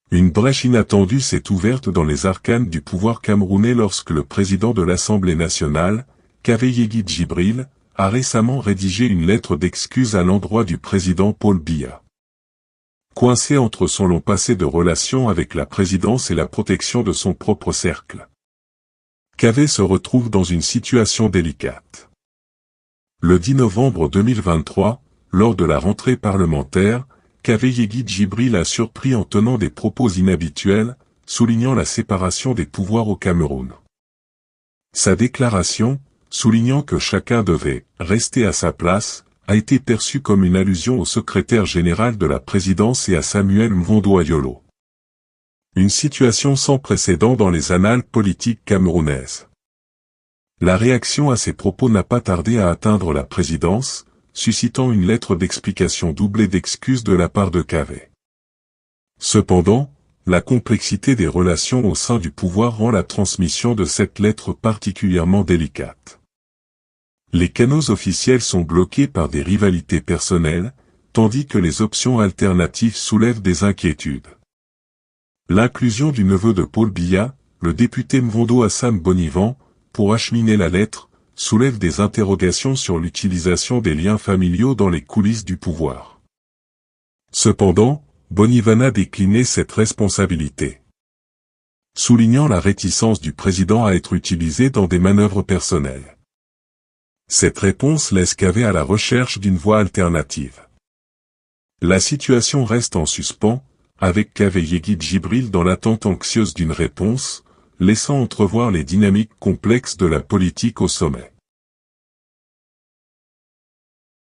Une brèche inattendue s'est ouverte dans les arcanes du pouvoir camerounais lorsque le président de l'Assemblée nationale, Kave Yegui Djibril, a récemment rédigé une lettre d'excuse à l'endroit du président Paul Biya. Coincé entre son long passé de relations avec la présidence et la protection de son propre cercle, Kave se retrouve dans une situation délicate. Le 10 novembre 2023, lors de la rentrée parlementaire, Kave Yegui Djibril a surpris en tenant des propos inhabituels, soulignant la séparation des pouvoirs au Cameroun. Sa déclaration, soulignant que chacun devait rester à sa place, a été perçue comme une allusion au secrétaire général de la présidence et à Samuel Mvondo Ayolo. Une situation sans précédent dans les annales politiques camerounaises. La réaction à ces propos n'a pas tardé à atteindre la présidence, suscitant une lettre d'explication doublée d'excuses de la part de Kave. Cependant, la complexité des relations au sein du pouvoir rend la transmission de cette lettre particulièrement délicate. Les canaux officiels sont bloqués par des rivalités personnelles, tandis que les options alternatives soulèvent des inquiétudes. L'inclusion du neveu de Paul Biya, le député Mvondo Hassan Bonivan, pour acheminer la lettre, soulève des interrogations sur l'utilisation des liens familiaux dans les coulisses du pouvoir. Cependant, Bonivan a décliné cette responsabilité, soulignant la réticence du président à être utilisé dans des manœuvres personnelles. Cette réponse laisse Kave à la recherche d'une voie alternative. La situation reste en suspens, avec Kave Yegui Djibril dans l'attente anxieuse d'une réponse, laissant entrevoir les dynamiques complexes de la politique au sommet.